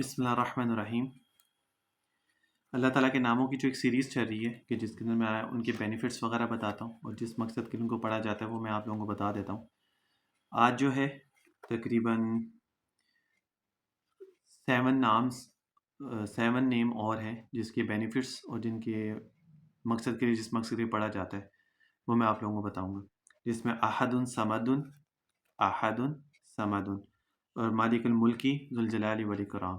بسم اللہ الرحمن الرحیم۔ اللہ تعالیٰ کے ناموں کی جو ایک سیریز چل رہی ہے کہ جس کے اندر میں ان کے بینیفٹس وغیرہ بتاتا ہوں اور جس مقصد کے لیے ان کو پڑھا جاتا ہے وہ میں آپ لوگوں کو بتا دیتا ہوں۔ آج جو ہے تقریباً 7 نیم اور ہیں جس کے بینیفٹس اور جن کے مقصد کے لیے جس مقصد کے لیے پڑھا جاتا ہے وہ میں آپ لوگوں کو بتاؤں گا، جس میں احد سمد اور مالک الملکی ذوالجلال والاکرام،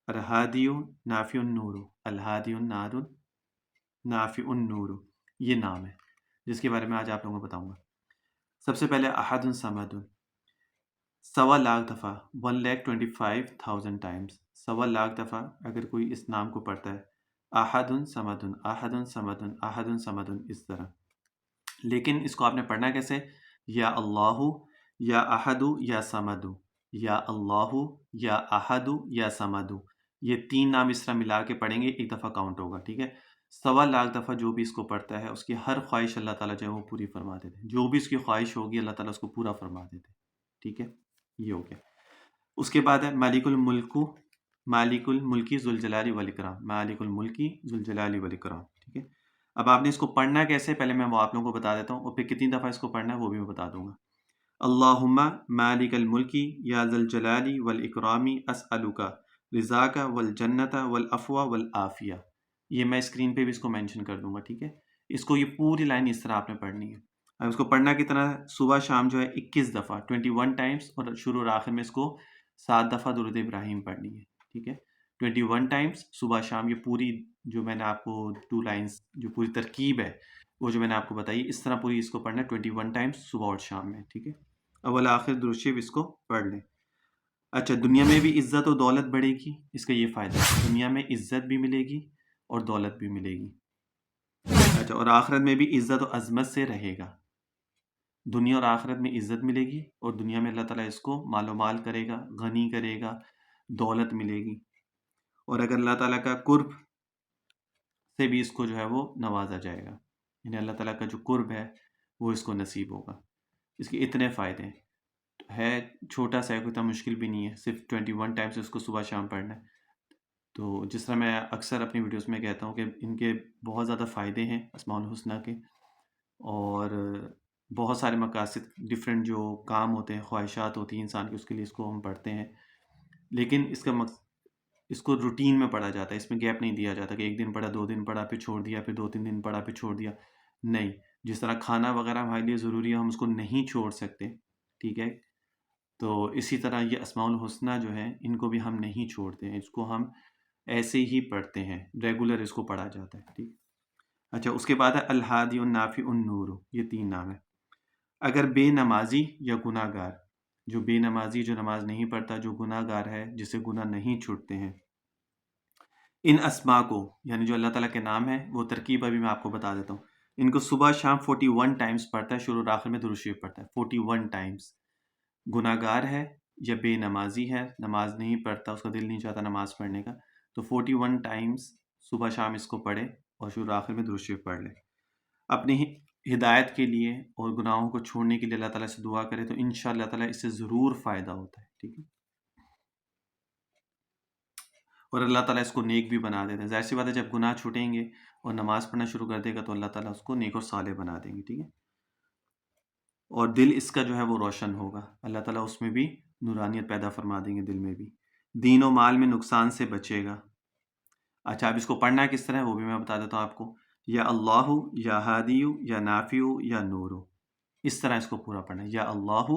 الہادی نافع النور، الہادی نافع النور، یہ نام ہے جس کے بارے میں آج آپ لوگوں کو بتاؤں گا۔ سب سے پہلے احد صمد، 1.25 دفعہ 1,25,000 ٹائمز، 1.25 دفعہ اگر کوئی اس نام کو پڑھتا ہے احد صمد احد صمد احد صمد اس طرح، لیکن اس کو آپ نے پڑھنا کیسے؟ یا اللہ یا احد یا صمد، یا اللہ یا احد یا صمد، یہ 3 نام اس طرح ملا کے پڑھیں گے، ایک دفعہ کاؤنٹ ہوگا، ٹھیک ہے؟ 1.25 دفعہ جو بھی اس کو پڑھتا ہے اس کی ہر خواہش اللہ تعالیٰ جو ہے وہ پوری فرما دیتے ہیں، جو بھی اس کی خواہش ہوگی اللہ تعالیٰ اس کو پورا فرما دیتے ہیں، ٹھیک ہے؟ یہ ہو گیا۔ اس کے بعد ہے مالک الملکی ذوالجلال والاکرام، مالک الملکی ذوالجلال والاکرام، ٹھیک ہے؟ اب آپ نے اس کو پڑھنا کیسے، پہلے میں وہ آپ لوگوں کو بتا دیتا ہوں اور پھر کتنی دفعہ اس کو پڑھنا ہے وہ بھی میں بتا دوں گا۔ اللہم مالک الملکی یا ذا الجلال والاکرام اسألک رضاک والجنت والعفو والعافیہ، یہ میں اسکرین پہ بھی اس کو مینشن کر دوں گا، ٹھیک ہے؟ اس کو یہ پوری لائن اس طرح آپ نے پڑھنی ہے۔ اب اس کو پڑھنا کتنا ہے؟ صبح شام جو ہے 21 دفعہ 21 ٹائمز، اور شروع اور آخر میں اس کو 7 دفعہ درود ابراہیم پڑھنی ہے، ٹھیک ہے؟ 21 ٹائمز صبح شام، یہ پوری جو میں نے آپ کو 2 لائنز جو پوری ترکیب ہے وہ جو میں نے آپ کو بتائی اس طرح پوری اس کو پڑھنا ہے 21 ٹائمز صبح اور شام میں، ٹھیک ہے؟ اول آخر درود شریف اس کو پڑھ لیں۔ اچھا، دنیا میں بھی عزت و دولت بڑھے گی، اس کا یہ فائدہ ہے، دنیا میں عزت بھی ملے گی اور دولت بھی ملے گی۔ اچھا، اور آخرت میں بھی عزت و عظمت سے رہے گا، دنیا اور آخرت میں عزت ملے گی اور دنیا میں اللہ تعالیٰ اس کو مال و مال کرے گا، غنی کرے گا، دولت ملے گی، اور اگر اللہ تعالیٰ کا قرب سے بھی اس کو جو ہے وہ نوازا جائے گا، یعنی اللہ تعالیٰ کا جو قرب ہے وہ اس کو نصیب ہوگا۔ اس کے اتنے فائدے ہیں، ہے چھوٹا سا ہے، کوئی اتنا مشکل بھی نہیں ہے، صرف 21 ٹائمز اس کو صبح شام پڑھنا ہے۔ تو جس طرح میں اکثر اپنی ویڈیوز میں کہتا ہوں کہ ان کے بہت زیادہ فائدے ہیں اسماء الحسنہ کے، اور بہت سارے مقاصد، ڈیفرنٹ جو کام ہوتے ہیں، خواہشات ہوتی ہیں انسان کی، اس کے لیے اس کو ہم پڑھتے ہیں، لیکن اس کا اس کو روٹین میں پڑھا جاتا ہے، اس میں گیپ نہیں دیا جاتا کہ ایک دن پڑھا، 2 دن پڑھا پھر چھوڑ دیا، پھر 2-3 دن پڑھا پھر چھوڑ دیا، نہیں۔ جس طرح کھانا وغیرہ ہمارے لیے ضروری ہے، ہم اس کو نہیں چھوڑ سکتے، ٹھیک ہے؟ تو اسی طرح یہ اسماء الحسنہ جو ہیں ان کو بھی ہم نہیں چھوڑتے ہیں، اس کو ہم ایسے ہی پڑھتے ہیں، ریگولر اس کو پڑھا جاتا ہے، ٹھیک۔ اچھا، اس کے بعد ہے الہادی النافع النور، یہ 3 نام ہے۔ اگر بے نمازی یا گناہ گار، جو بے نمازی جو نماز نہیں پڑھتا، جو گناہ گار ہے جسے گناہ نہیں چھوٹتے ہیں، ان اسماء کو، یعنی جو اللہ تعالیٰ کے نام ہیں وہ ترکیب ابھی میں آپ کو بتا دیتا ہوں، ان کو صبح شام 41 ٹائمز پڑھتا ہے، شروع اور آخر میں درود شریف پڑھتا ہے 41 ٹائمز۔ گناہ گار ہے یا بے نمازی ہے، نماز نہیں پڑھتا، اس کا دل نہیں چاہتا نماز پڑھنے کا، تو 41 ٹائمز صبح شام اس کو پڑھے اور شروع آخر میں درود شریف پڑھ لے۔ اپنی ہدایت کے لیے اور گناہوں کو چھوڑنے کے لیے اللہ تعالیٰ سے دعا کرے تو انشاءاللہ تعالیٰ اس سے ضرور فائدہ ہوتا ہے، ٹھیک ہے؟ اور اللہ تعالیٰ اس کو نیک بھی بنا دیتے ہیں، ظاہر سی بات ہے جب گناہ چھوٹیں گے اور نماز پڑھنا شروع کر دے گا تو اللہ تعالیٰ اس کو نیک اور صالح بنا دیں گے، ٹھیک ہے؟ اور دل اس کا جو ہے وہ روشن ہوگا، اللہ تعالیٰ اس میں بھی نورانیت پیدا فرما دیں گے، دل میں بھی، دین و مال میں نقصان سے بچے گا۔ اچھا، اب اس کو پڑھنا کس طرح ہے وہ بھی میں بتا دیتا ہوں آپ کو، یا اللہ یا ہادی یا نافع یا نور، اس طرح اس کو پورا پڑھنا ہے، یا اللہ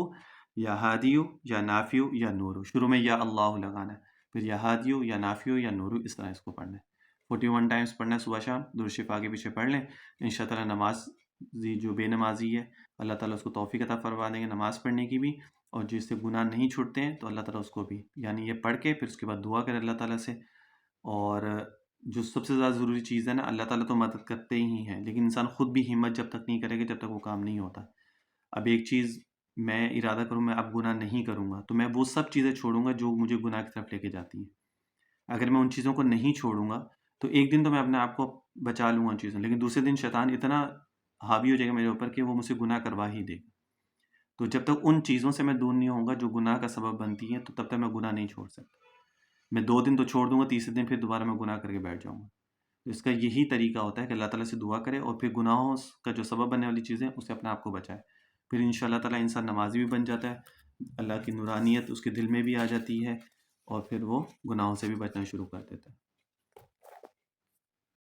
یا ہادی یا نافع یا نور، شروع میں یا اللہ لگانا ہے، پھر یا ہادی یا نافع یا نور، اس طرح اس کو پڑھنا ہے۔ 41 ٹائمز پڑھنا ہے صبح شام، درود شریف آگے پیچھے پڑھ لیں، انشاءاللہ نمازی جو بے نمازی ہے اللہ تعالیٰ اس کو توفیق عطا فرما دیں گے نماز پڑھنے کی بھی، اور جس سے گناہ نہیں چھوٹتے ہیں تو اللہ تعالیٰ اس کو بھی، یعنی یہ پڑھ کے پھر اس کے بعد دعا کرے اللہ تعالیٰ سے۔ اور جو سب سے زیادہ ضروری چیز ہے نا، اللہ تعالیٰ تو مدد کرتے ہی ہیں، لیکن انسان خود بھی ہمت جب تک نہیں کرے گا جب تک وہ کام نہیں ہوتا۔ اب ایک چیز میں ارادہ کروں، میں اب گناہ نہیں کروں گا، تو میں وہ سب چیزیں چھوڑوں گا جو مجھے گناہ کی طرف لے کے جاتی ہیں۔ اگر میں ان چیزوں کو نہیں چھوڑوں گا تو ایک دن تو میں اپنے آپ کو بچا لوں گا ان چیزوں، لیکن دوسرے دن شیطان اتنا حاوی ہو جائے گا میرے اوپر کہ وہ مجھ سے گناہ کروا ہی دے گا۔ تو جب تک ان چیزوں سے میں دور نہیں ہوں گا جو گناہ کا سبب بنتی ہیں تو تب تک میں گناہ نہیں چھوڑ سکتا۔ میں 2 دن تو چھوڑ دوں گا، تیسرے دن پھر دوبارہ میں گناہ کر کے بیٹھ جاؤں گا. تو اس کا یہی طریقہ ہوتا ہے کہ اللہ تعالیٰ سے دعا کرے اور پھر گناہوں کا جو سبب بننے والی چیزیں اسے اپنے آپ کو بچائے. پھر انشاءاللہ تعالیٰ انسان نمازی بھی بن جاتا ہے، اللہ کی نورانیت اس کے دل میں بھی آ جاتی ہے، اور پھر وہ گناہوں سے بھی بچنا شروع کر دیتا ہے.